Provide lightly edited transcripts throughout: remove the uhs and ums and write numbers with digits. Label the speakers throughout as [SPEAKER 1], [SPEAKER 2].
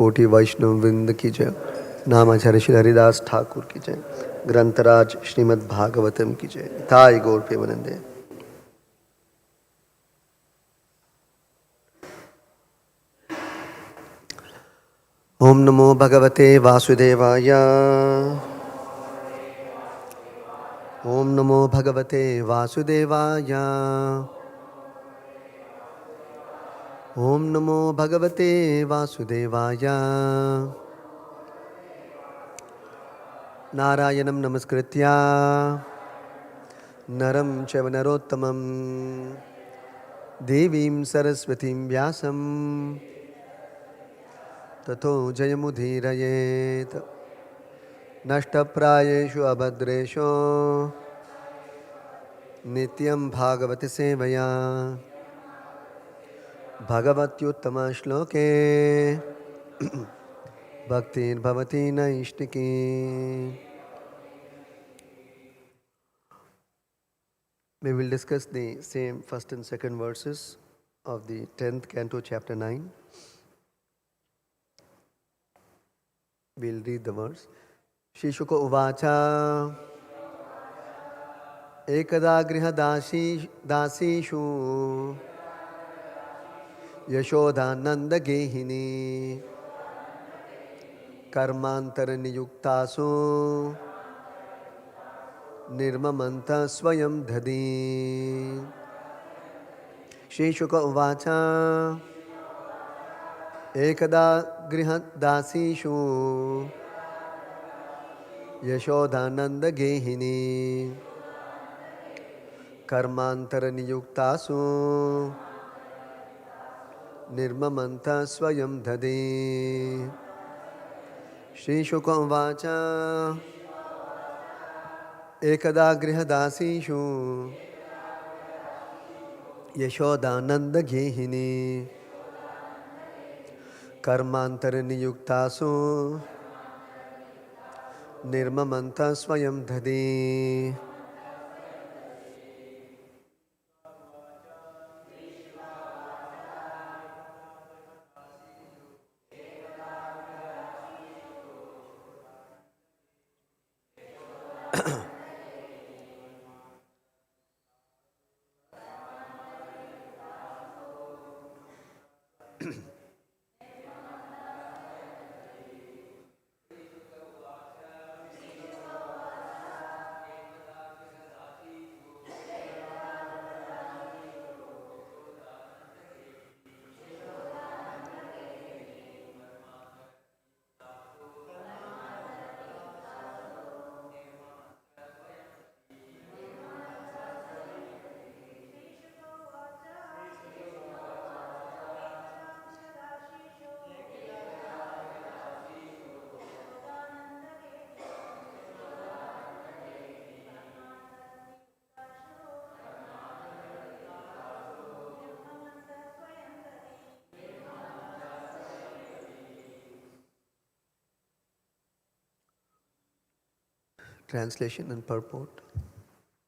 [SPEAKER 1] कोटि वैष्णव वृंद की जय। नामाचार्य श्री हरिदास ठाकुर की जय। ग्रंथराज श्रीमद् भागवतम की जय। ताई गौर प्रेमानंदे। ओम नमो भगवते वासुदेवाय। ओम नमो भगवते वासुदेवाय। ओम नमो भगवते वासुदेवाय। नारायणं नमस्कृत्य नरं चैव नरोत्तमं देवीं सरस्वतीं व्यासं ततो जयमुदीरयेत्। नष्टप्रायेषु अभद्रेषु नित्यं भागवत सेवया भगवत्युत्तमश्लोके भक्तिर्भवति नैष्टिकी। We will discuss the same first and second verses of the 10th canto, chapter 9. We'll read the verse. Shri Shuka Uvacha Ekada Griha Dasishu Yashodhananda Gehini Karmantara Niyuktasu Nirmamanta Swayam Dhadi. Shri Shuka Uvacha Ekada Griha Dasishu Yashodhananda Gehini Karmantara Niyuktasu Nirmamanta Swayam Dhadi. Shri Shuka Uvacha Ekada Griha Dasishu Yashodhananda Gehini Karmantara Niyuktasu Nirmamanta Swayam Dhadi. Translation and purport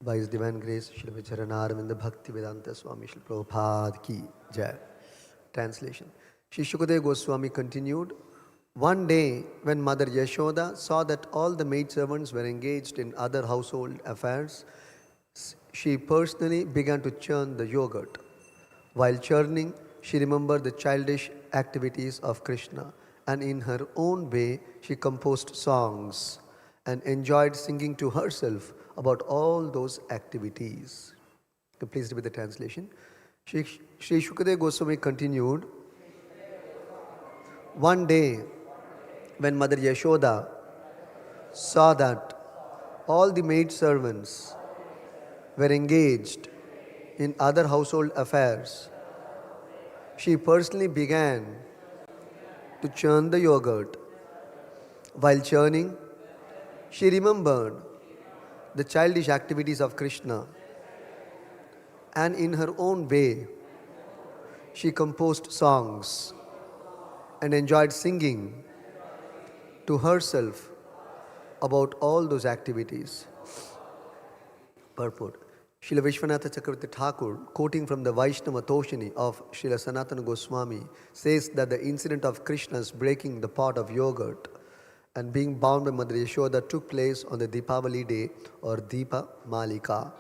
[SPEAKER 1] by His Divine Grace Shri Vicharanaravinda Bhakti Vedanta Swami Shri Prabhupada Ki Jai. Translation. Shri Shukadeva Goswami continued, one day when Mother Yashoda saw that all the maidservants were engaged in other household affairs, she personally began to churn the yogurt. While churning, she remembered the childish activities of Krishna, and in her own way she composed songs and enjoyed singing to herself about all those activities. Please read the translation. Shri Shukadeva Goswami continued, one day when Mother Yashoda saw that all the maidservants were engaged in other household affairs, she personally began to churn the yogurt. While churning, she remembered the childish activities of Krishna, and in her own way, she composed songs and enjoyed singing to herself about all those activities. Purport. Srila Vishwanatha Chakravarti Thakur, quoting from the Vaishnava Toshini of Srila Sanatana Goswami, says that the incident of Krishna's breaking the pot of yogurt and being bound by Mother Yashoda took place on the Deepavali day or Deepa Malika.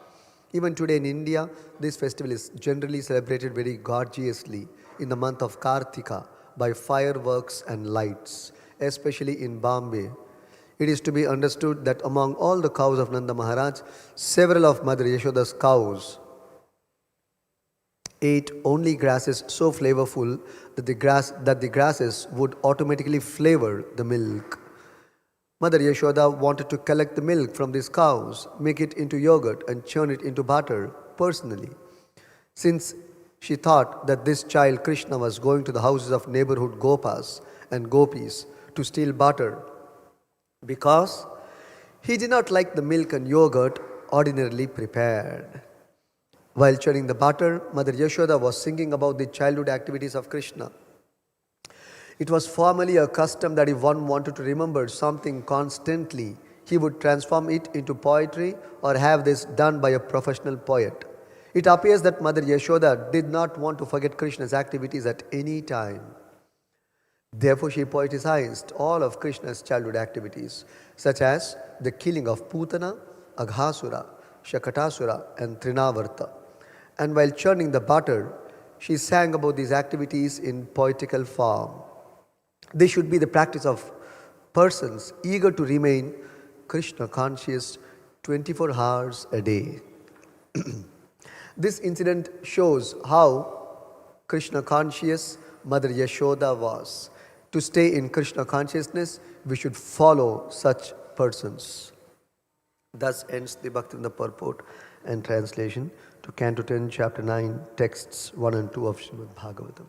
[SPEAKER 1] Even today in India, this festival is generally celebrated very gorgeously in the month of Kartika by fireworks and lights, especially in Bombay. It is to be understood that among all the cows of Nanda Maharaj, several of Mother Yashoda's cows ate only grasses so flavorful that the grasses would automatically flavor the milk. Mother Yashoda wanted to collect the milk from these cows, make it into yogurt and churn it into butter personally. Since she thought that this child Krishna was going to the houses of neighborhood gopas and gopis to steal butter, because he did not like the milk and yogurt ordinarily prepared. While churning the butter, Mother Yashoda was singing about the childhood activities of Krishna. It was formerly a custom that if one wanted to remember something constantly, he would transform it into poetry or have this done by a professional poet. It appears that Mother Yashoda did not want to forget Krishna's activities at any time. Therefore, she poeticized all of Krishna's childhood activities, such as the killing of Putana, Aghasura, Shakatasura, and Trinavarta. And while churning the butter, she sang about these activities in poetical form. This should be the practice of persons eager to remain Krishna conscious 24 hours a day. This incident shows how Krishna conscious Mother Yashoda was. To stay in Krishna consciousness, we should follow such persons. Thus ends the Bhaktivinoda purport and translation to Canto 10, Chapter 9, texts 1 and 2 of Srimad Bhagavatam.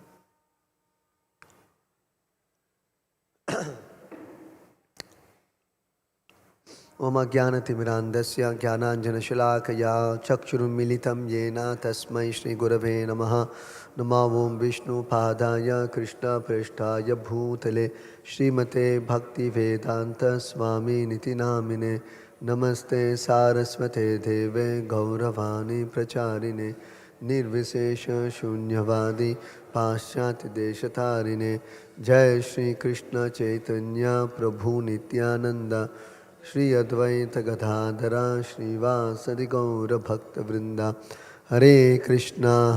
[SPEAKER 1] Om Jnanatimirandasya Jnananjanashalakaya Chakshurumilitam Yena Tasmai Shri Gurave Namaha Namo Om Vishnu Padaya Krishna Preshtaya Bhutale Srimate Bhakti Vedanta Swami Niti Namine Namaste Saraswate Deve Gauravani Pracharine Nirvisesha Shunyavadi Paschati Deshatarine Jai Shri Krishna Chaitanya Prabhu Nityananda Shri Advaita Gadadhara Srivasadi Gaura Bhakta Vrinda Hare Krishna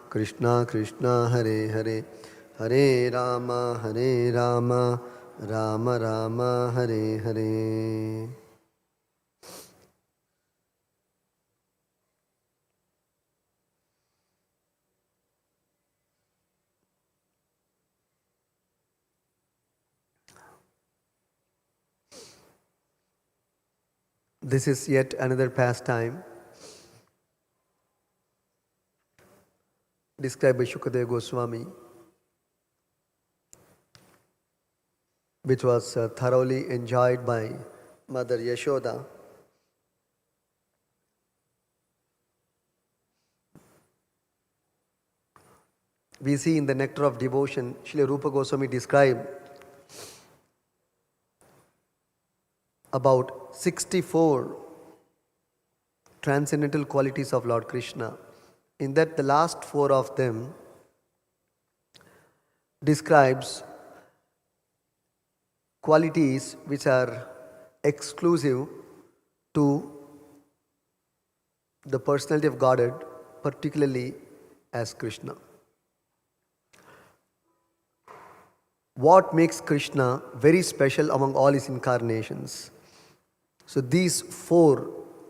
[SPEAKER 1] Krishna Krishna Hare Hare Hare Rama Rama Rama Hare Hare. This is yet another pastime described by Shukadeva Goswami, which was thoroughly enjoyed by Mother Yashoda. We see in the Nectar of Devotion, Srila Rupa Goswami described about 64 transcendental qualities of Lord Krishna. In that, the last 4 of them describes qualities which are exclusive to the personality of Godhead, particularly as Krishna. What makes Krishna very special among all his incarnations? So these 4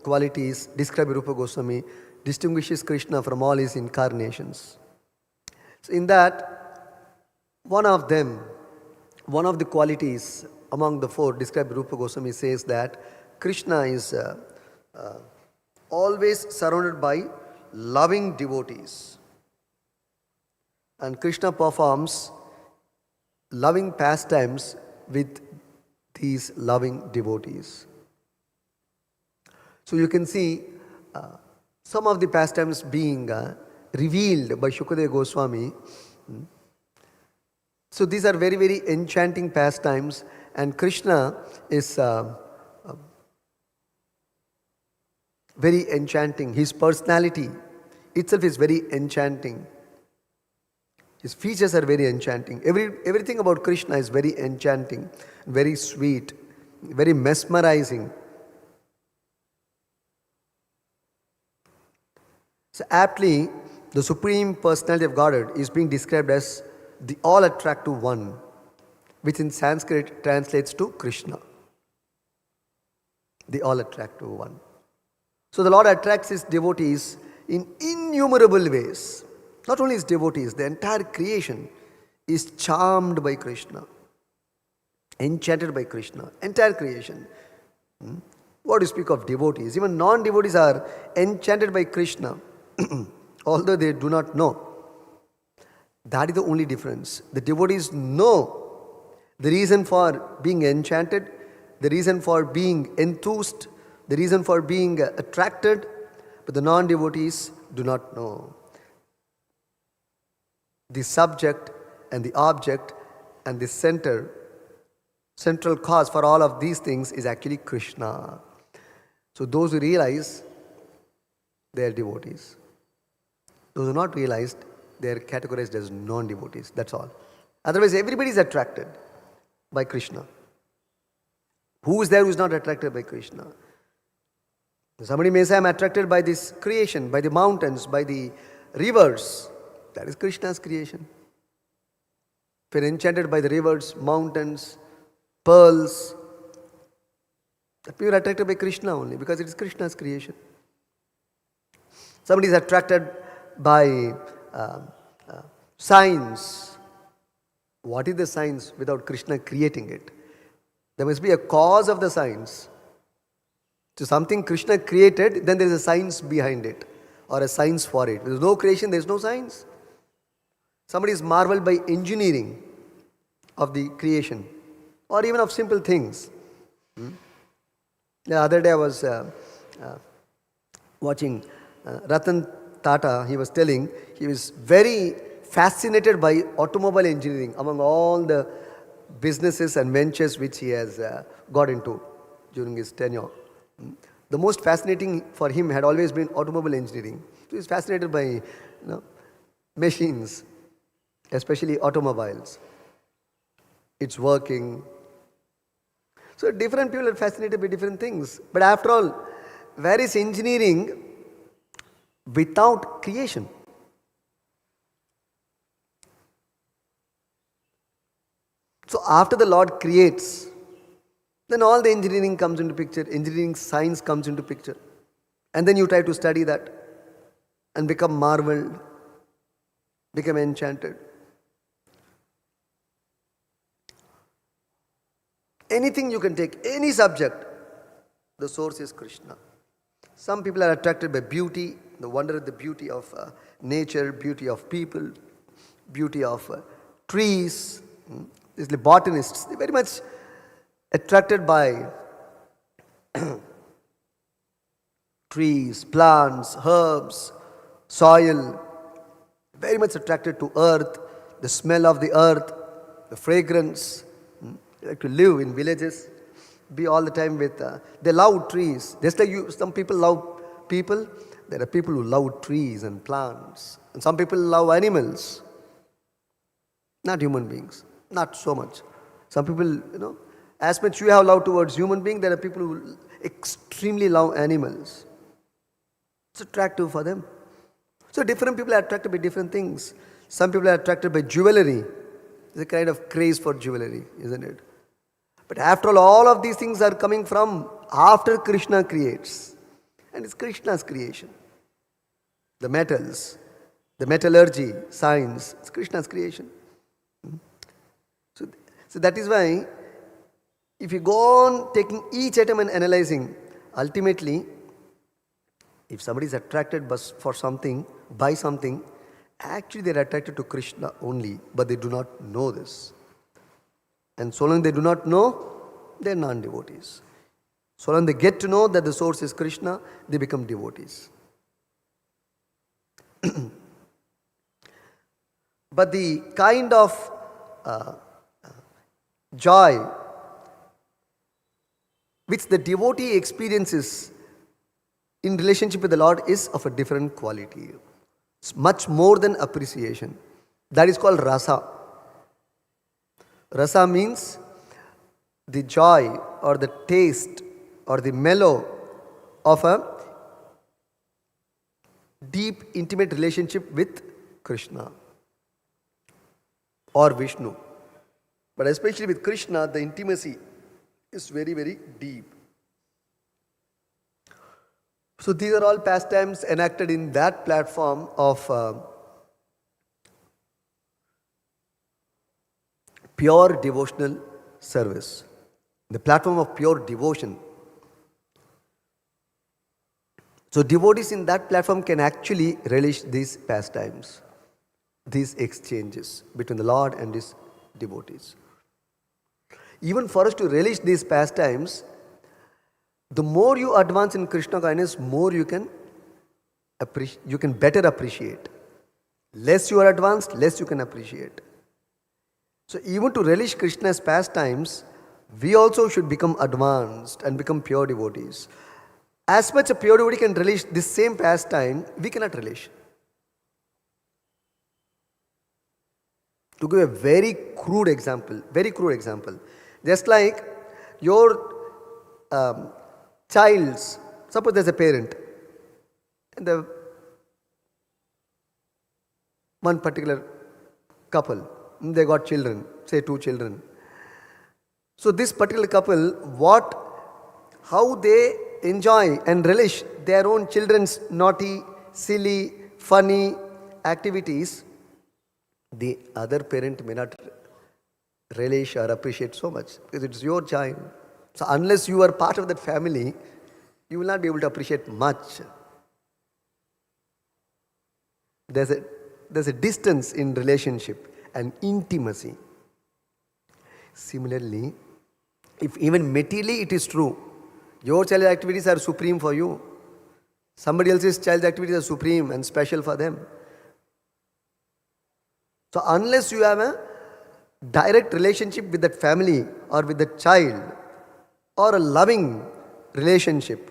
[SPEAKER 1] qualities described by Rupa Goswami distinguishes Krishna from all his incarnations. So in that, one of the qualities among the 4 described by Rupa Goswami says that Krishna is always surrounded by loving devotees. And Krishna performs loving pastimes with these loving devotees. So you can see some of the pastimes being revealed by Shukadeva Goswami. So these are very, very enchanting pastimes, and Krishna is very enchanting. His personality itself is very enchanting. His features are very enchanting. Everything about Krishna is very enchanting, very sweet, very mesmerizing. So aptly, the Supreme Personality of Godhead is being described as the all-attractive one, which in Sanskrit translates to Krishna. The all-attractive one. So the Lord attracts His devotees in innumerable ways. Not only His devotees, the entire creation is charmed by Krishna, enchanted by Krishna, entire creation. What do you speak of devotees? Even non-devotees are enchanted by Krishna, although they do not know. That is the only difference. The devotees know the reason for being enchanted, the reason for being enthused, the reason for being attracted, but the non-devotees do not know. The subject and the object and the central cause for all of these things is actually Krishna. So those who realize, they are devotees. Those who are not realized, they are categorized as non-devotees. That's all. Otherwise, everybody is attracted by Krishna. Who is there who is not attracted by Krishna? Somebody may say, I'm attracted by this creation, by the mountains, by the rivers. That is Krishna's creation. If you're enchanted by the rivers, mountains, pearls, that you are attracted by Krishna only because it is Krishna's creation. Somebody is attracted by science. What is the science without Krishna creating it? There must be a cause of the science. So something Krishna created, then there is a science behind it or a science for it. There is no creation, there is no science. Somebody is marveled by engineering of the creation or even of simple things. The other day I was watching Ratan Tata. He was telling he was very fascinated by automobile engineering among all the businesses and ventures which he has got into during his tenure. The most fascinating for him had always been automobile engineering. He was fascinated by machines, especially automobiles. It's working. So different people are fascinated by different things. But after all, where is engineering without creation? So after the Lord creates, then all the engineering comes into picture, engineering science comes into picture. And then you try to study that and become marveled, become enchanted. Anything you can take, any subject, the source is Krishna. Some people are attracted by beauty, the wonder at the beauty of nature, beauty of people, beauty of trees. These botanists, they're very much attracted by trees, plants, herbs, soil, very much attracted to earth, the smell of the earth, the fragrance. They like to live in villages, be all the time with, they love trees. Just like some people love people, there are people who love trees and plants. And some people love animals, not human beings, not so much. Some people, as much you have love towards human beings, there are people who extremely love animals. It's attractive for them. So different people are attracted by different things. Some people are attracted by jewelry. There's a kind of craze for jewelry, isn't it? But after all of these things are coming from after Krishna creates. And it's Krishna's creation. The metals, the metallurgy, science, it's Krishna's creation. So that is why if you go on taking each atom and analyzing, ultimately, if somebody is attracted for something, by something, actually they are attracted to Krishna only, but they do not know this. And so long they do not know, they are non-devotees. So long they get to know that the source is Krishna, they become devotees. But the kind of joy which the devotee experiences in relationship with the Lord is of a different quality. It's much more than appreciation. That is called rasa. Rasa means the joy or the taste or the mellow of a deep, intimate relationship with Krishna or Vishnu. But especially with Krishna, the intimacy is very, very deep. So these are all pastimes enacted in that platform of pure devotional service. The platform of pure devotion. So devotees in that platform can actually relish these pastimes, these exchanges between the Lord and His devotees. Even for us to relish these pastimes, the more you advance in Krishna kindness, more you can better appreciate. Less you are advanced, less you can appreciate. So even to relish Krishna's pastimes, we also should become advanced and become pure devotees. As much a pure devotee can relish this same pastime, we cannot relish. To give a very crude example, just like your child's, suppose there's a parent, and the one particular couple, they got children, say 2 children. So this particular couple, how they enjoy and relish their own children's naughty, silly, funny activities, the other parent may not relish or appreciate so much because it's your child. So unless you are part of that family, you will not be able to appreciate much. There's a distance in relationship and intimacy. Similarly, if even materially it is true, your child activities are supreme for you. Somebody else's child activities are supreme and special for them. So unless you have a direct relationship with that family or with that child, or a loving relationship,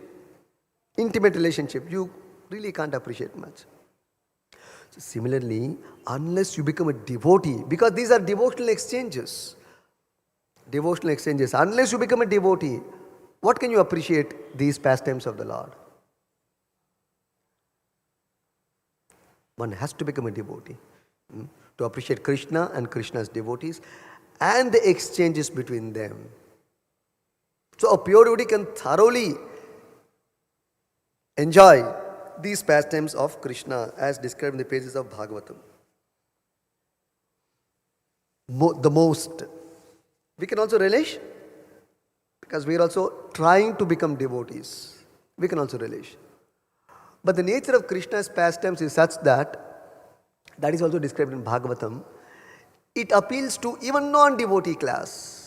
[SPEAKER 1] intimate relationship, you really can't appreciate much. So similarly, unless you become a devotee, because these are devotional exchanges, unless you become a devotee, what can you appreciate these pastimes of the Lord? One has to become a devotee to appreciate Krishna and Krishna's devotees and the exchanges between them. So a pure devotee can thoroughly enjoy these pastimes of Krishna as described in the pages of Bhagavatam. The most. We can also relish because we are also trying to become devotees. We can also relish. But the nature of Krishna's pastimes is such that is also described in Bhagavatam. It appeals to even non-devotee class.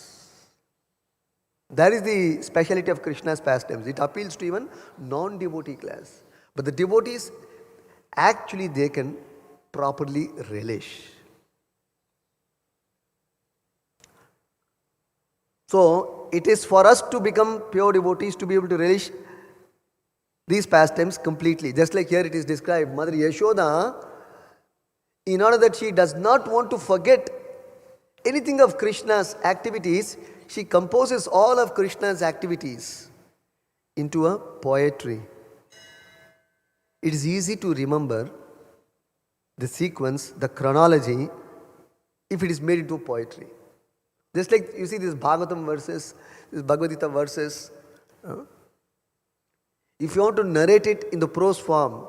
[SPEAKER 1] That is the speciality of Krishna's pastimes. It appeals to even non-devotee class. But the devotees, actually they can properly relish. So, it is for us to become pure devotees to be able to relish these pastimes completely. Just like here it is described, Mother Yashoda, in order that she does not want to forget anything of Krishna's activities, she composes all of Krishna's activities into a poetry. It is easy to remember the sequence, the chronology, if it is made into poetry. Just like you see these Bhagavatam verses, these Bhagavad Gita verses, if you want to narrate it in the prose form,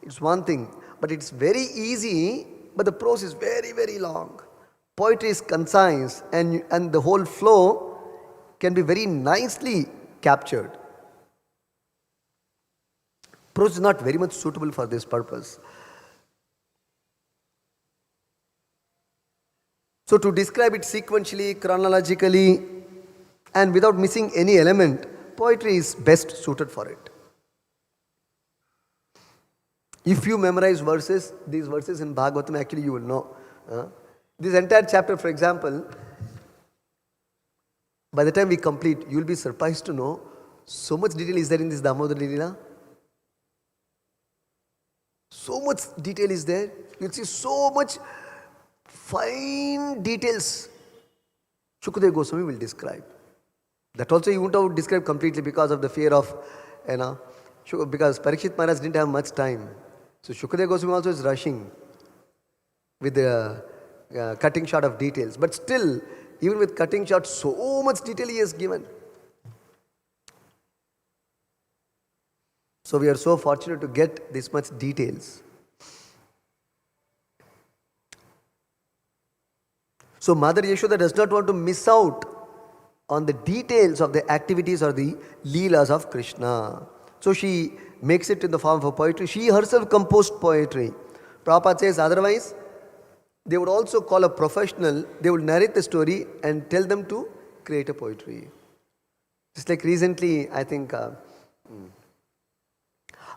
[SPEAKER 1] it's one thing, but it's very easy, but the prose is very, very long. Poetry is concise and the whole flow can be very nicely captured. Prose is not very much suitable for this purpose. So to describe it sequentially, chronologically, and without missing any element, poetry is best suited for it. If you memorize verses, these verses in Bhagavatam, actually you will know. This entire chapter, for example, by the time we complete, you will be surprised to know so much detail is there in this Damodar Leela. So much detail is there. You'll see so much fine details Shukadeva Goswami will describe. That also he won't have described completely because of the fear of, because Parikshit Maharaj didn't have much time. So Shukadeva Goswami also is rushing with the cutting short of details. But still, even with cutting short, so much detail he has given. So we are so fortunate to get this much details. So Mother Yashoda does not want to miss out on the details of the activities or the leelas of Krishna. So she makes it in the form of poetry. She herself composed poetry. Prabhupada says otherwise, they would also call a professional, they would narrate the story and tell them to create a poetry. Just like recently, I think,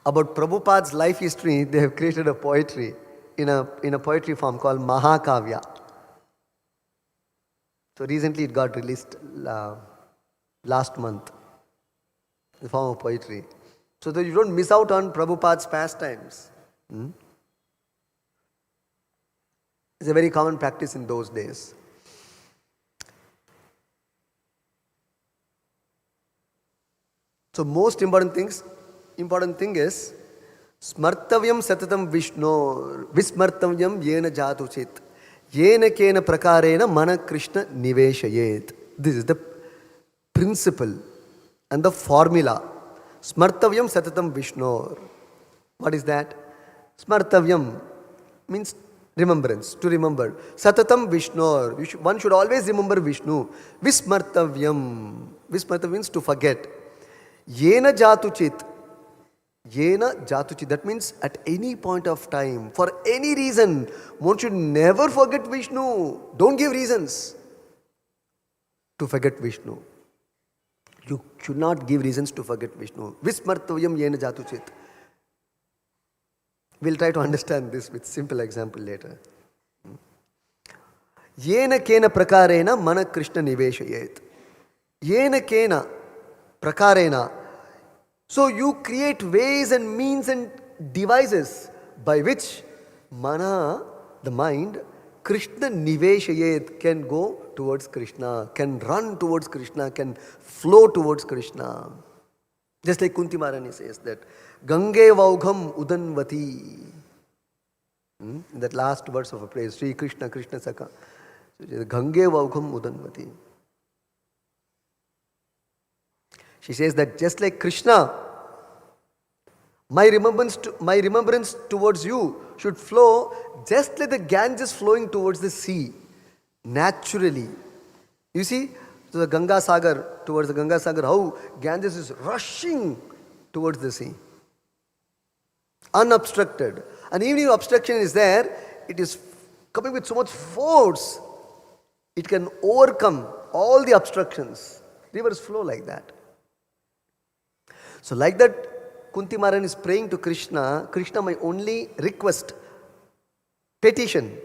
[SPEAKER 1] about Prabhupada's life history, they have created a poetry in a poetry form called Mahakavya. So recently it got released last month in the form of poetry. So that you don't miss out on Prabhupada's pastimes. It's a very common practice in those days. So most important thing is Smartavyam Satatam Vishnu Vismartavyam Yena Jatu Chit Yena Kena Prakarena Mana Krishna Niveshayet. This is the principle and the formula. Smartavyam Satatam Vishnu. What is that? Smartavyam means remembrance, to remember. Satatam Vishnu. One should always remember Vishnu. Vismartavyam. Vismartavyam means to forget. Yena Jatu Chit. Yena Jatuchi. That means at any point of time, for any reason, one should never forget Vishnu. Don't give reasons to forget Vishnu. You should not give reasons to forget Vishnu. Vismartavyam Yena Jatuchit. We'll try to understand this with simple example later. Yena Kena Prakarena Mana Krishna Niveshayet. Yena Kena Prakarena. So you create ways and means and devices by which mana, the mind, Krishna Niveshayet, can go towards Krishna, can run towards Krishna, can flow towards Krishna. Just like Kunti Maharani says that, Gange Vaugham Udanvati. In that last verse of a praise, Sri Krishna, Krishna Saka. Gange Vaugham Udanvati. She says that just like Krishna, my remembrance towards you should flow just like the Ganges flowing towards the sea, naturally. You see, the Ganga Sagar, towards the Ganga Sagar, how Ganges is rushing towards the sea. Unobstructed. And even if obstruction is there, it is coming with so much force, it can overcome all the obstructions. Rivers flow like that. So like that, Kunti Maharani is praying to Krishna. Krishna, my only request, petition,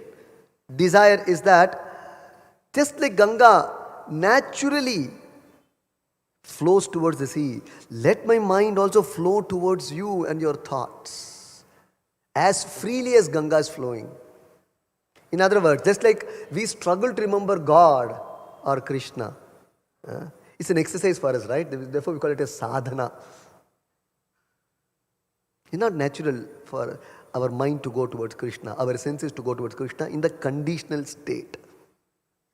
[SPEAKER 1] desire is that just like Ganga naturally flows towards the sea, let my mind also flow towards you and your thoughts as freely as Ganga is flowing. In other words, just like we struggle to remember God or Krishna, it's an exercise for us, right? Therefore we call it a sadhana. It's not natural for our mind to go towards Krishna, our senses to go towards Krishna in the conditional state,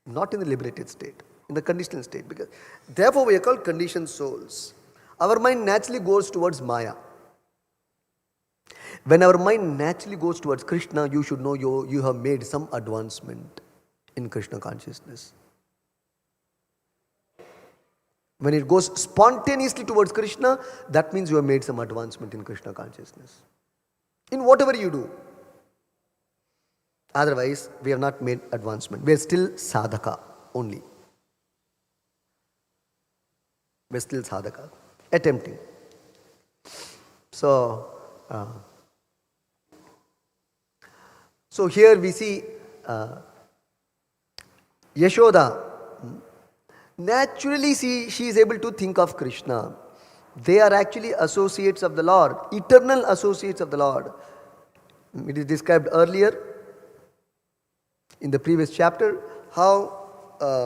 [SPEAKER 1] not in the liberated state, in the conditional state. Because therefore we are called conditioned souls. Our mind naturally goes towards Maya. When our mind naturally goes towards Krishna, you should know you have made some advancement in Krishna consciousness. When it goes spontaneously towards Krishna, that means you have made some advancement in Krishna consciousness. In whatever you do. Otherwise, we have not made advancement. We are still sadhaka only. We are still sadhaka. Attempting. So here we see Yashoda. Naturally, she is able to think of Krishna. They are actually associates of the Lord, eternal associates of the Lord. It is described earlier in the previous chapter how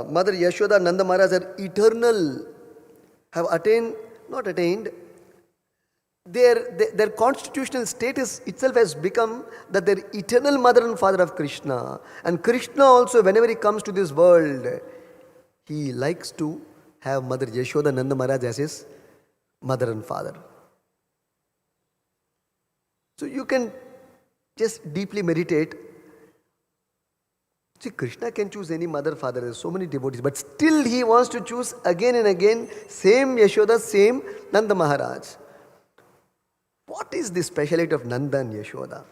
[SPEAKER 1] Mother Yashoda and Nanda Maharaj are eternal, have not attained, their constitutional status itself has become that they're eternal mother and father of Krishna. And Krishna also, whenever he comes to this world, he likes to have Mother Yashoda and Nanda Maharaj as his mother and father. So you can just deeply meditate. See, Krishna can choose any mother, father. There are so many devotees, but still he wants to choose again and again same Yashoda, same Nanda Maharaj. What is the speciality of Nanda and Yashoda?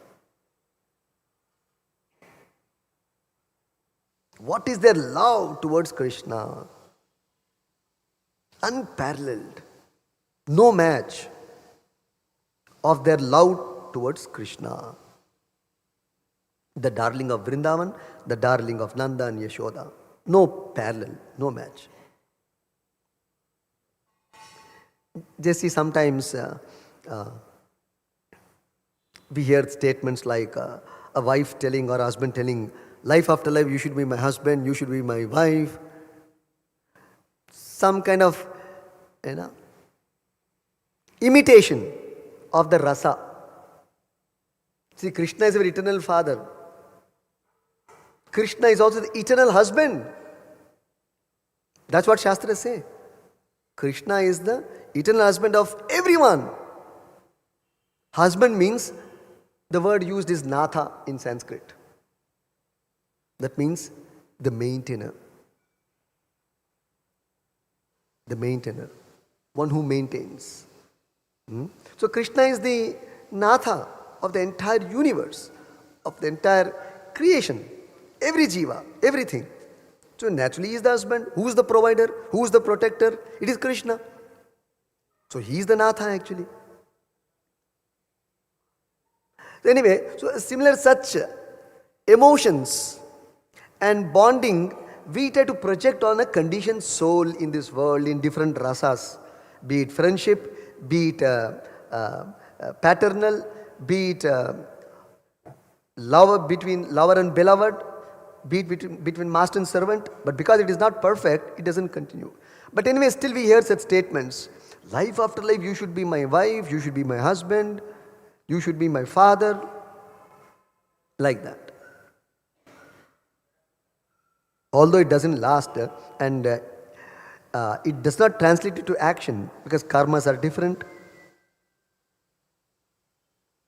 [SPEAKER 1] What is their love towards Krishna? Unparalleled. No match of their love towards Krishna. The darling of Vrindavan, the darling of Nanda and Yashoda. No parallel, no match. Just see, sometimes we hear statements like a wife telling or husband telling, life after life, you should be my husband, you should be my wife. Some kind of, imitation of the rasa. See, Krishna is our eternal father. Krishna is also the eternal husband. That's what Shastras say. Krishna is the eternal husband of everyone. Husband means, the word used is natha in Sanskrit. That means the maintainer. The maintainer. One who maintains. So Krishna is the natha of the entire universe, of the entire creation. Every jiva, everything. So naturally he is the husband. Who is the provider? Who is the protector? It is Krishna. So he is the natha actually. Anyway, so similar such emotions and bonding we try to project on a conditioned soul in this world in different rasas, be it friendship, be it paternal, be it love between lover and beloved, be it between master and servant. But because it is not perfect, it doesn't continue. But anyway, still we hear such statements. Life after life, you should be my wife, you should be my husband, you should be my father. Like that. Although it doesn't last and it does not translate into action because karmas are different.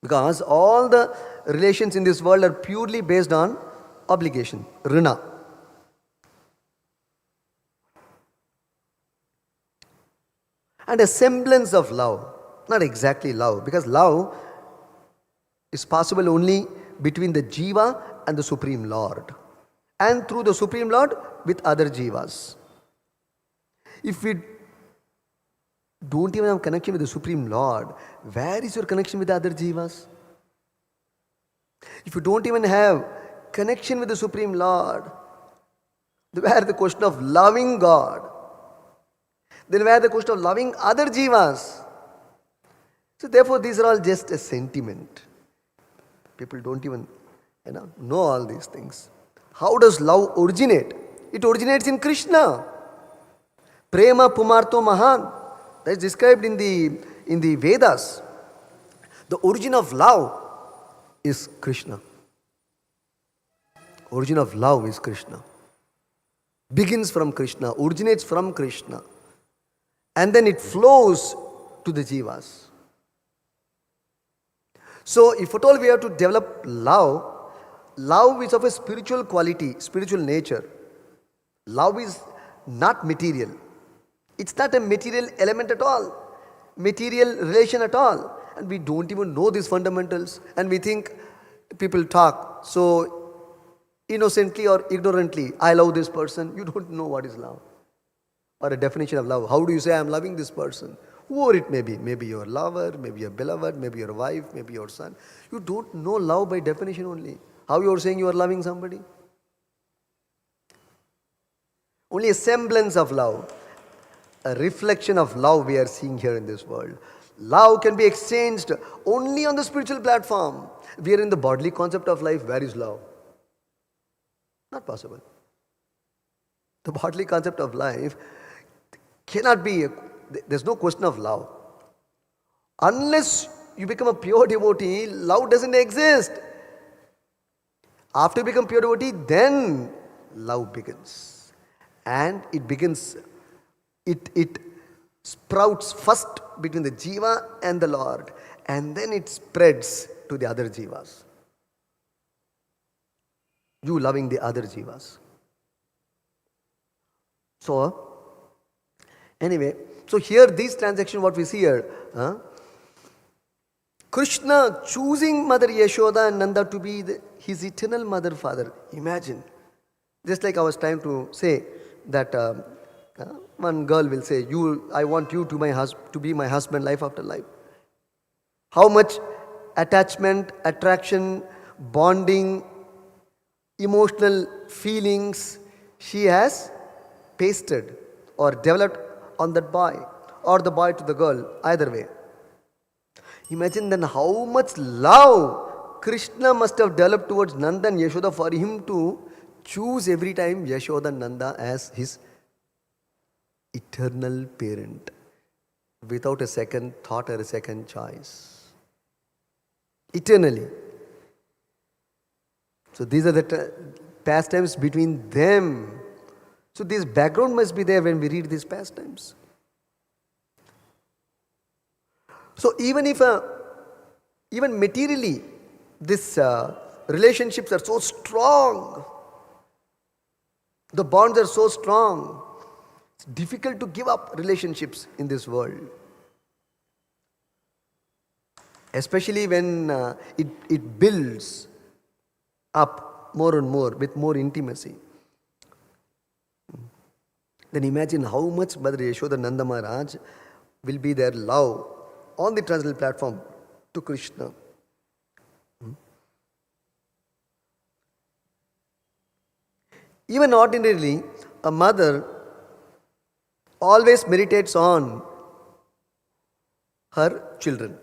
[SPEAKER 1] Because all the relations in this world are purely based on obligation, rina. And a semblance of love, not exactly love, because love is possible only between the jiva and the Supreme Lord, and through the Supreme Lord with other jivas. If we don't even have connection with the Supreme Lord, where is your connection with the other jivas? If you don't even have connection with the Supreme Lord, where the question of loving God, then where the question of loving other jivas? So therefore these are all just a sentiment. People don't even know all these things. How does love originate? It originates in Krishna. Prema Pumarto Mahan. That is described in the Vedas. The origin of love is Krishna. Origin of love is Krishna. Begins from Krishna, originates from Krishna. And then it flows to the jivas. So if at all we have to develop love, love is of a spiritual quality, spiritual nature. Love is not material. It's not a material element at all, material relation at all. And we don't even know these fundamentals. And we think people talk so innocently or ignorantly, I love this person. You don't know what is love or a definition of love. How do you say I am loving this person? Whoever it may be. Maybe your lover, maybe your beloved, maybe your wife, maybe your son. You don't know love by definition only. How you are saying you are loving somebody? Only a semblance of love, a reflection of love we are seeing here in this world. Love can be exchanged only on the spiritual platform. We are in the bodily concept of life. Where is love? Not possible. The bodily concept of life cannot be, there's no question of love. Unless you become a pure devotee, love doesn't exist. After you become pure devotee, then love begins. And it begins, it sprouts first between the jiva and the Lord, and then it spreads to the other jivas. You loving the other jivas. So, anyway, so here this transaction, what we see here, Krishna choosing Mother Yashoda and Nanda to be his eternal mother, father. Imagine. Just like I was trying to say that one girl will say, I want you to be my husband life after life. How much attachment, attraction, bonding, emotional feelings she has pasted or developed on that boy, or the boy to the girl, either way. Imagine then how much love Krishna must have developed towards Nanda and Yashoda for him to choose every time Yashoda and Nanda as his eternal parent, without a second thought or a second choice. Eternally. So these are the pastimes between them. So this background must be there when we read these pastimes. So even materially, these relationships are so strong, the bonds are so strong, it's difficult to give up relationships in this world. Especially when it builds up more and more with more intimacy. Then imagine how much Mother Yashoda Nanda Maharaj will be their love on the transcendental platform to Krishna. Even ordinarily, a mother always meditates on her children.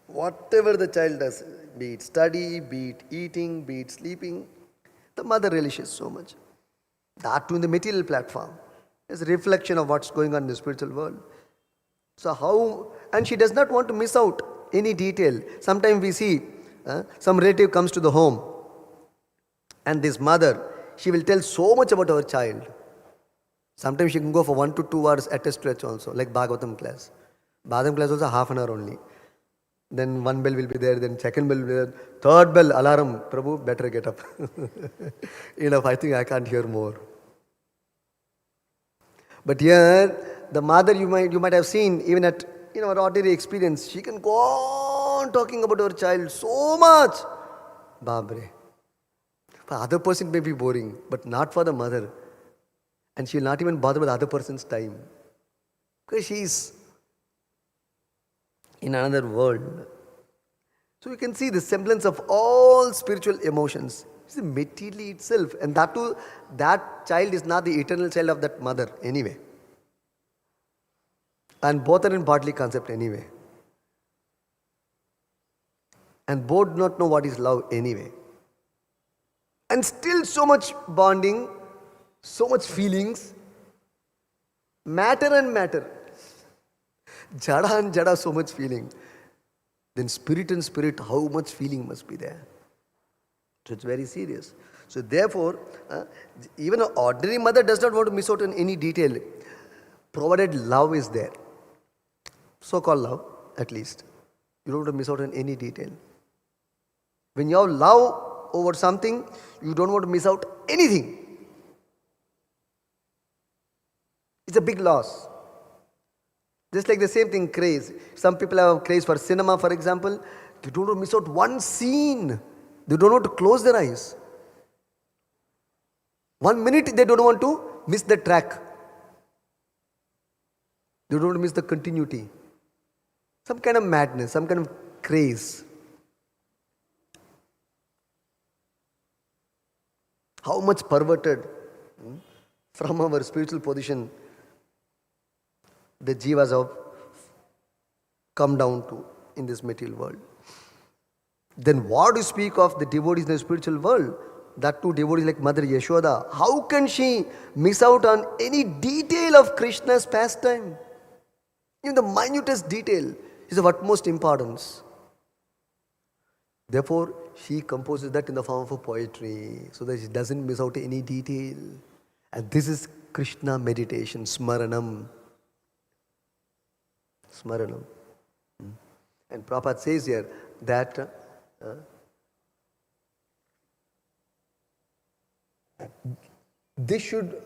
[SPEAKER 1] Whatever the child does, be it study, be it eating, be it sleeping, the mother relishes so much. That too in the material platform is a reflection of what's going on in the spiritual world. So and she does not want to miss out any detail. Sometimes we see some relative comes to the home, and this mother, she will tell so much about her child. Sometimes she can go for 1 to 2 hours at a stretch also, like bhagavatam class. Bhagavatam class also half an hour only. Then one bell will be there, then second bell will be there, third bell, alarm, Prabhu, better get up. Enough, I think I can't hear more. But here, the mother you might have seen, even at our ordinary experience, she can go on talking about her child so much. Babre. For other person it may be boring, but not for the mother. And she will not even bother with the other person's time. Because she is in another world. So you can see the semblance of all spiritual emotions. It's materially itself. And that too, that child is not the eternal child of that mother anyway. And both are in bodily concept anyway. And both do not know what is love anyway. And still so much bonding, so much feelings, matter and matter. Jada and jada, so much feeling. Then spirit and spirit, how much feeling must be there? So it's very serious. So therefore, even an ordinary mother does not want to miss out on any detail, provided love is there. So-called love, at least. You don't want to miss out on any detail. When you have love over something, you don't want to miss out anything. It's a big loss. Just like the same thing, craze. Some people have craze for cinema, for example. They don't want to miss out one scene. They don't want to close their eyes. 1 minute they don't want to miss the track. They don't want to miss the continuity. Some kind of madness, some kind of craze. How much perverted from our spiritual position the jivas of come down to in this material world. Then what do you speak of the devotees in the spiritual world? That too devotees like Mother Yashoda. How can she miss out on any detail of Krishna's pastime? Even the minutest detail is of utmost importance. Therefore, she composes that in the form of a poetry so that she doesn't miss out any detail. And this is Krishna meditation, Smaranam. Smaranam. And Prabhupada says here that this should,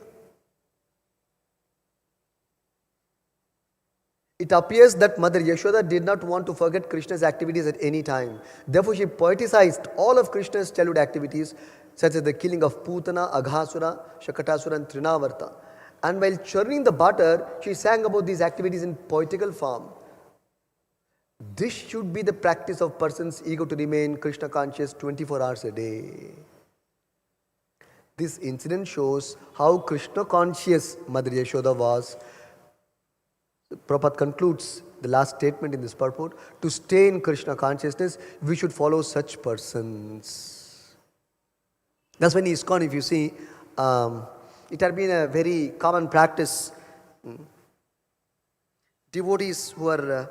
[SPEAKER 1] it appears that Mother Yashoda did not want to forget Krishna's activities at any time. Therefore, she poeticized all of Krishna's childhood activities, such as the killing of Putana, Aghasura, Shakatasura, and Trinavarta. And while churning the butter, she sang about these activities in poetical form. This should be the practice of persons eager to remain Krishna conscious 24 hours a day. This incident shows how Krishna conscious Mother Yashoda was. Prabhupada concludes the last statement in this purport. To stay in Krishna consciousness, we should follow such persons. That's when ISKCON, if you see, it had been a very common practice. Devotees who are,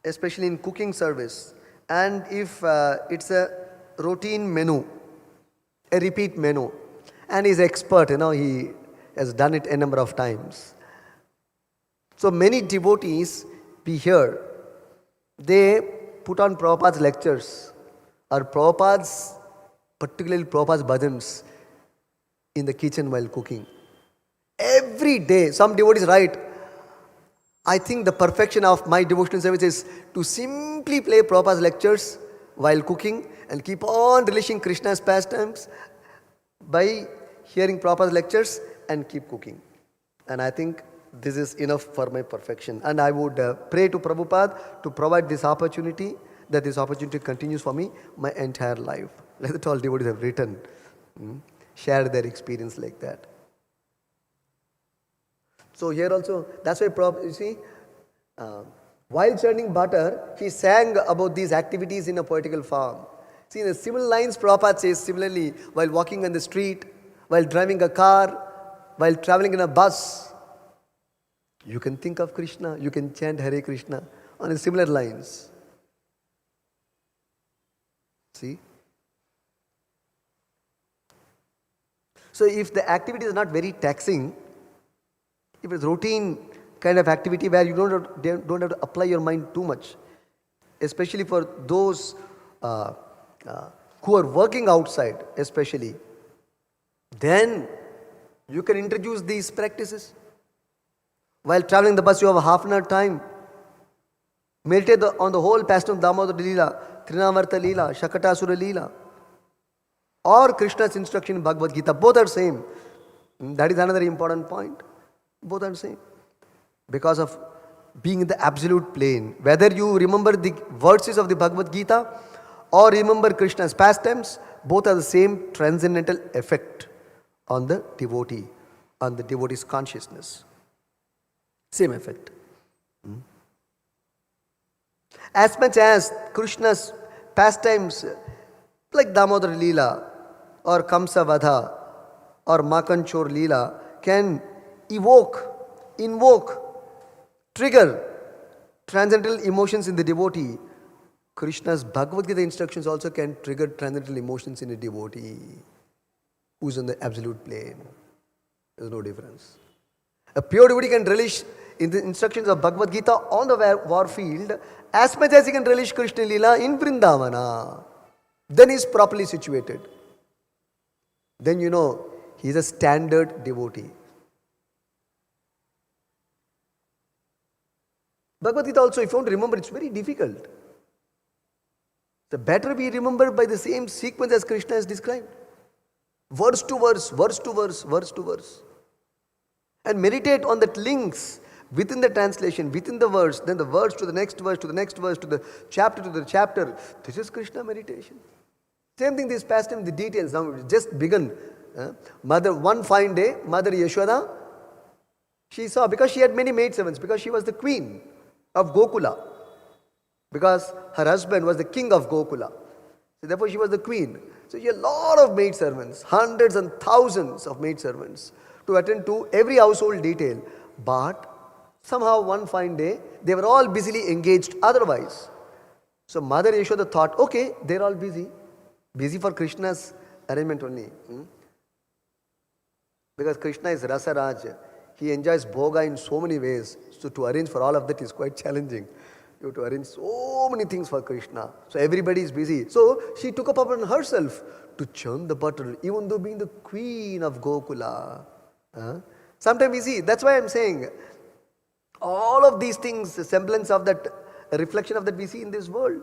[SPEAKER 1] especially in cooking service, and if it's a routine menu, a repeat menu, and he's expert, he has done it a number of times. So many devotees, we hear, they put on Prabhupada's lectures or particularly Prabhupada's bhajans in the kitchen while cooking. Every day, some devotees write, I think the perfection of my devotional service is to simply play Prabhupada's lectures while cooking and keep on relishing Krishna's pastimes by hearing Prabhupada's lectures and keep cooking. And I think this is enough for my perfection. And I would pray to Prabhupada to provide this opportunity, that this opportunity continues for me my entire life. Like that all devotees have written, shared their experience like that. So here also, that's why you see, while churning butter, he sang about these activities in a poetical form. See, in the similar lines, Prabhupada says similarly, while walking on the street, while driving a car, while traveling in a bus, you can think of Krishna, you can chant Hare Krishna on a similar lines. See? So if the activity is not very taxing, if it's routine kind of activity where you don't have to apply your mind too much, especially for those who are working outside especially, then you can introduce these practices. While traveling the bus, you have a half an hour time. Meditate on the whole pastime of Damodar Leela, Trinavarta Leela, Shakatasura Leela, or Krishna's instruction in Bhagavad Gita. Both are same. That is another important point. Both are same. Because of being in the absolute plane. Whether you remember the verses of the Bhagavad Gita or remember Krishna's pastimes, both are the same transcendental effect on the devotee, on the devotee's consciousness. Same effect. As much as Krishna's pastimes like Damodar Leela or Kamsa Vadha or Makanchor Leela can invoke, trigger transcendental emotions in the devotee, Krishna's Bhagavad Gita instructions also can trigger transcendental emotions in a devotee who's in the absolute plane. There's no difference. A pure devotee can relish in the instructions of Bhagavad Gita on the war field as much as he can relish Krishna Leela in Vrindavana. Then he's properly situated. Then he's a standard devotee. Bhagavad Gita also, if you want to remember, it's very difficult. The better we remember by the same sequence as Krishna has described. Verse to verse, verse to verse, verse to verse. And meditate on that links within the translation, within the verse, then the verse to the next verse, to the next verse, to the chapter. This is Krishna meditation. Same thing, this pastime, the details. Now it just begun. One fine day, Mother Yashoda, she saw, because she had many maidservants, because she was the queen. of Gokula, because her husband was the king of Gokula. So therefore she was the queen. So she had a lot of maidservants, hundreds and thousands of maidservants to attend to every household detail. But somehow one fine day, they were all busily engaged otherwise. So Mother Yashoda thought, okay, they're all busy. Busy for Krishna's arrangement only. Because Krishna is Rasa Raja. He enjoys bhoga in so many ways. So to arrange for all of that is quite challenging. You have to arrange so many things for Krishna. So everybody is busy. So she took upon herself to churn the butter, even though being the queen of Gokula. Sometimes we see, that's why I'm saying, all of these things, the semblance of that, a reflection of that we see in this world.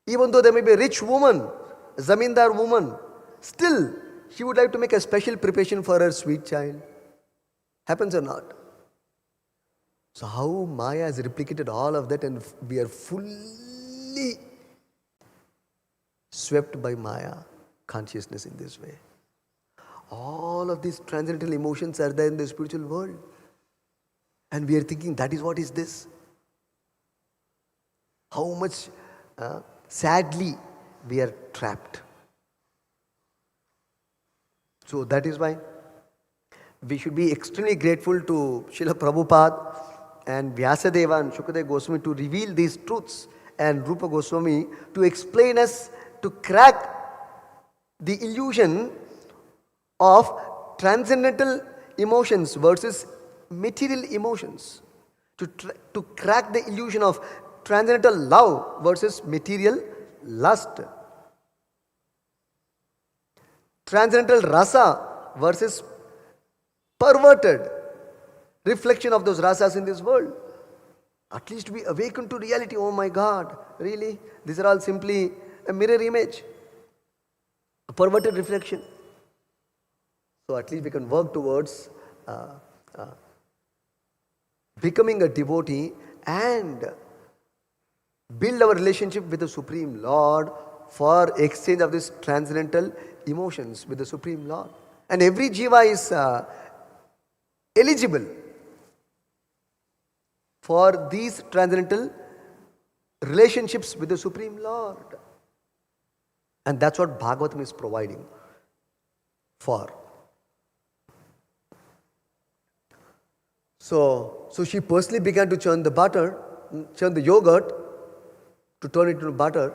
[SPEAKER 1] Even though there may be a rich woman, a zamindar woman, still she would like to make a special preparation for her sweet child. Happens or not? So how Maya has replicated all of that, and we are fully swept by Maya consciousness in this way. All of these transcendental emotions are there in the spiritual world. And we are thinking, that is what is this? How much sadly we are trapped. So that is why we should be extremely grateful to Srila Prabhupada and Vyasadeva and Shukadeva Goswami to reveal these truths, and Rupa Goswami to explain us, to crack the illusion of transcendental emotions versus material emotions. To crack the illusion of transcendental love versus material lust. Transcendental rasa versus perverted reflection of those rasas in this world. At least we awaken to reality. Oh my God, really? These are all simply a mirror image, a perverted reflection. So at least we can work towards becoming a devotee and build our relationship with the Supreme Lord for exchange of these transcendental emotions with the Supreme Lord. And every jiva is eligible for these transcendental relationships with the Supreme Lord. And that's what Bhagavatam is providing for. So she personally began to churn the butter, churn the yogurt to turn it into butter.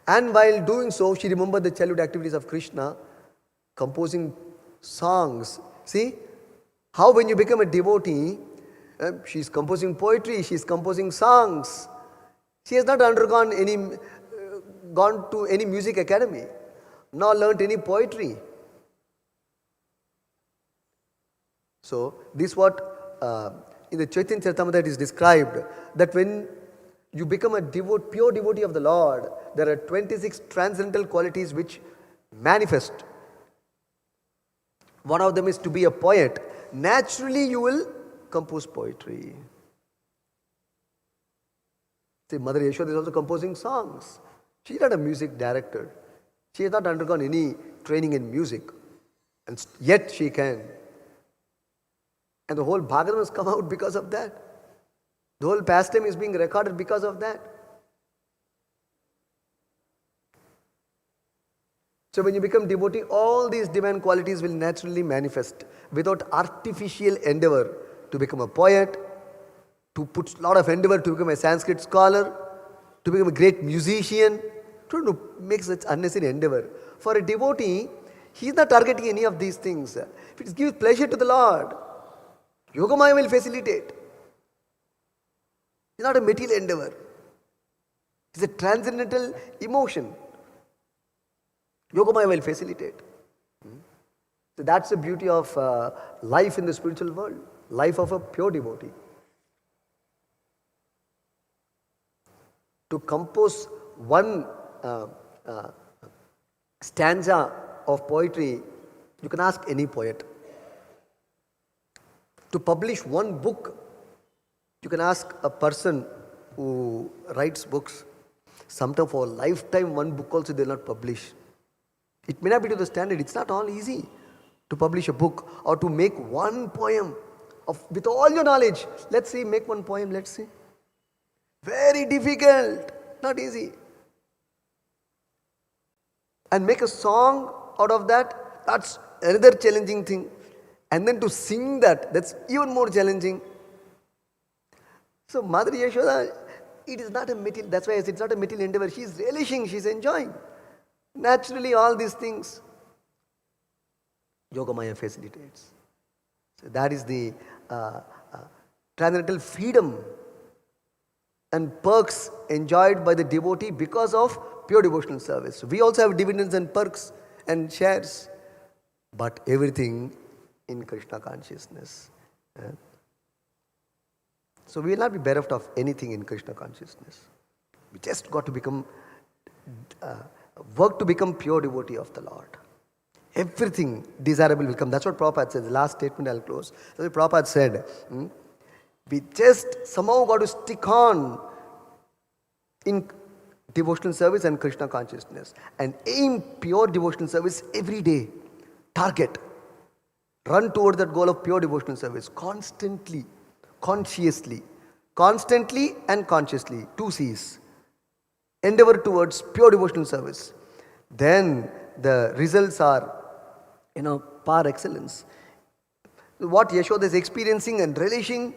[SPEAKER 1] And while doing so, she remembered the childhood activities of Krishna, composing songs. See, how when you become a devotee, she's composing poetry, she's composing songs. She has not undergone gone to any music academy, nor learnt any poetry. So, this what in the Chaitanya Charitamrita it is described, that when you become a pure devotee of the Lord, there are 26 transcendental qualities which manifest. One of them is to be a poet. Naturally, you will compose poetry. See, Mother Yashoda is also composing songs. She is not a music director. She has not undergone any training in music. And yet she can. And the whole Bhagavatam has come out because of that. The whole pastime is being recorded because of that. So when you become devotee, all these divine qualities will naturally manifest without artificial endeavor to become a poet, to put a lot of endeavor to become a Sanskrit scholar, to become a great musician, to make such unnecessary endeavor. For a devotee, he is not targeting any of these things. If it gives pleasure to the Lord, Yogamaya will facilitate. It's not a material endeavor. It's a transcendental emotion. Yogamaya will facilitate. So that's the beauty of life in the spiritual world. Life of a pure devotee. To compose one stanza of poetry, you can ask any poet. To publish one book, you can ask a person who writes books. Sometimes for a lifetime, one book also they will not publish. It may not be to the standard. It's not all easy to publish a book or to make one poem with all your knowledge. Let's see, make one poem, let's see. Very difficult, not easy. And make a song out of that, that's another challenging thing. And then to sing that, that's even more challenging. So Mother Yashoda, it is not a material, that's why I said it's not a material endeavor. She's relishing, she's enjoying. Naturally, all these things, Yogamaya facilitates. So that is the transcendental freedom and perks enjoyed by the devotee because of pure devotional service. We also have dividends and perks and shares, but everything in Krishna consciousness. So we will not be bereft of anything in Krishna consciousness. We just got to become, work to become pure devotee of the Lord. Everything desirable will come. That's what Prabhupada says. The last statement I'll close. That's what Prabhupada said. We just somehow got to stick on in devotional service and Krishna consciousness and aim pure devotional service every day. Target. Run toward that goal of pure devotional service constantly, consciously, constantly and consciously. 2 C's. Endeavor towards pure devotional service. Then the results are, par excellence. What Yashoda is experiencing and relishing,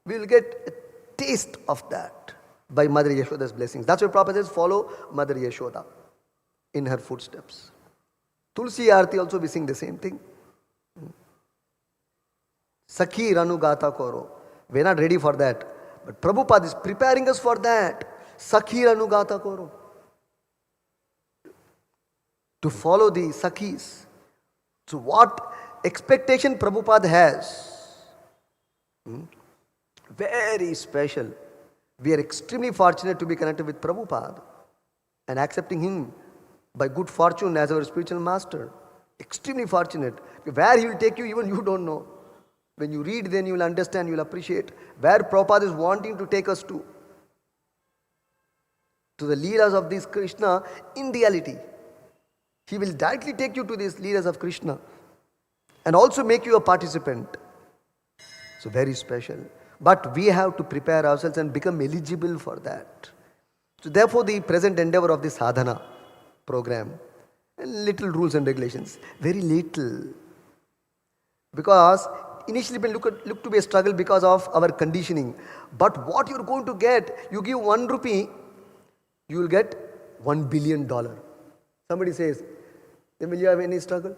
[SPEAKER 1] we will get a taste of that by Mother Yashoda's blessings. That's why Prabhupada says, follow Mother Yashoda in her footsteps. Tulsi Aarti also we sing the same thing. Sakhi Ranugata Koro. We're not ready for that. But Prabhupada is preparing us for that. Sakhi Ranugata Koro. To follow the Sakhis. So what expectation Prabhupada has? Very special. We are extremely fortunate to be connected with Prabhupada and accepting him by good fortune as our spiritual master. Extremely fortunate. Where he will take you, even you don't know. When you read, then you will understand, you will appreciate where Prabhupada is wanting to take us to. To the leaders of this Krishna in reality. He will directly take you to these leaders of Krishna and also make you a participant. So very special. But we have to prepare ourselves and become eligible for that. So therefore the present endeavor of the sadhana program, little rules and regulations, very little. Because initially it look to be a struggle because of our conditioning. But what you're going to get, you give 1 rupee, you will get $1 billion. Somebody says, then will you have any struggle?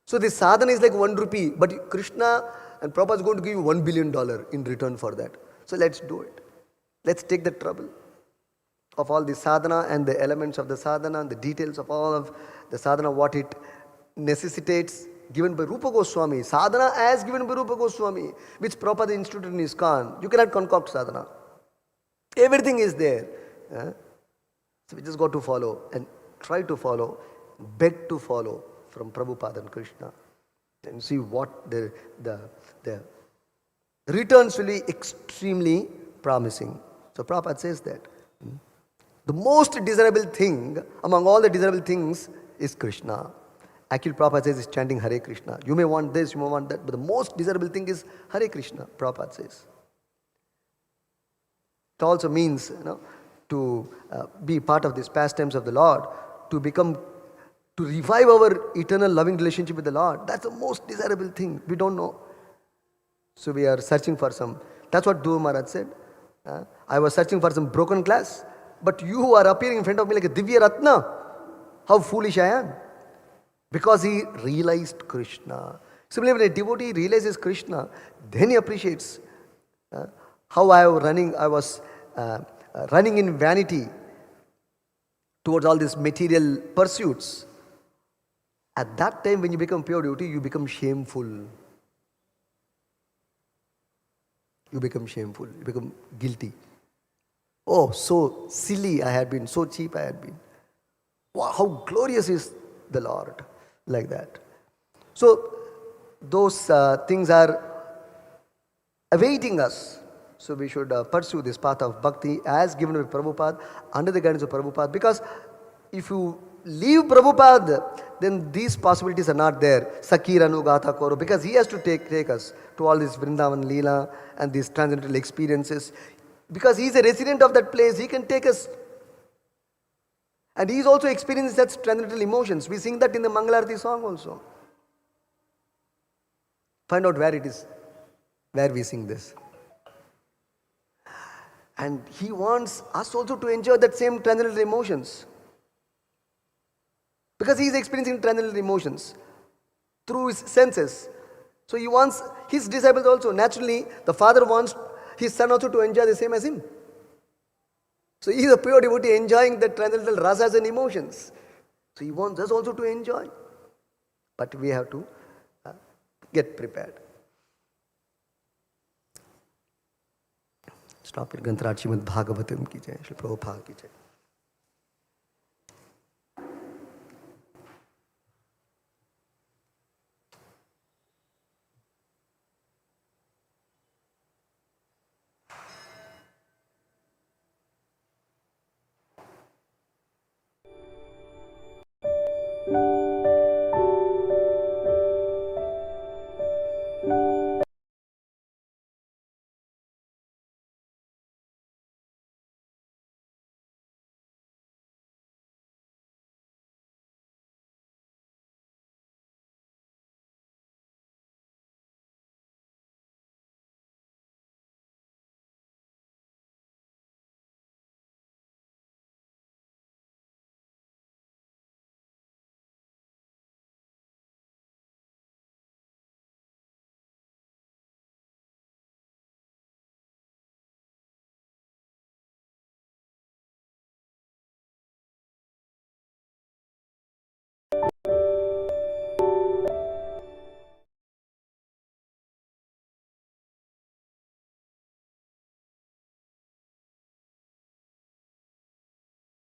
[SPEAKER 1] So the sadhana is like 1 rupee, but Krishna and Prabhupada is going to give you $1 billion in return for that. So let's do it. Let's take the trouble of all the sadhana and the elements of the sadhana and the details of all of the sadhana, what it necessitates, given by Rupa Goswami. Sadhana as given by Rupa Goswami, which Prabhupada instituted in ISKCON. You cannot concoct sadhana. Everything is there. So we just got to follow and try to follow, beg to follow from Prabhupada and Krishna. And see what the returns will be extremely promising. So Prabhupada says that the most desirable thing among all the desirable things is Krishna. Actually, Prabhupada says is chanting Hare Krishna. You may want this, you may want that, but the most desirable thing is Hare Krishna, Prabhupada says. It also means, to be part of these pastimes of the Lord, to revive our eternal loving relationship with the Lord. That's the most desirable thing. We don't know. So we are searching for some. That's what Dhruva Maharaj said. I was searching for some broken glass, but you are appearing in front of me like a Divya Ratna. How foolish I am. Because he realized Krishna. Similarly, when a devotee realizes Krishna, then he appreciates how I was running in vanity towards all these material pursuits. At that time, when you become pure devotee, you become shameful. You become shameful. You become guilty. Oh, so silly I had been, so cheap I had been. Wow, how glorious is the Lord. Like that. So, those things are awaiting us. So, we should pursue this path of bhakti as given by Prabhupada, under the guidance of Prabhupada. Because if you leave Prabhupada, then these possibilities are not there. Sakiranu Gatha Koro, because he has to take us to all this Vrindavan Leela and these transcendental experiences. Because he is a resident of that place, he can take us. And he is also experiencing such transcendental emotions. We sing that in the Mangalarati song also. Find out where it is, where we sing this. And he wants us also to enjoy that same transcendental emotions. Because he is experiencing transcendental emotions through his senses. So he wants his disciples also. Naturally, the father wants his son also to enjoy the same as him. So he is a pure devotee enjoying the transcendental rasas and emotions. So he wants us also to enjoy. But we have to get prepared. Stop it. Grantaraj Srimad bhagavatam ki jai. Shri Prabhupada ki jai.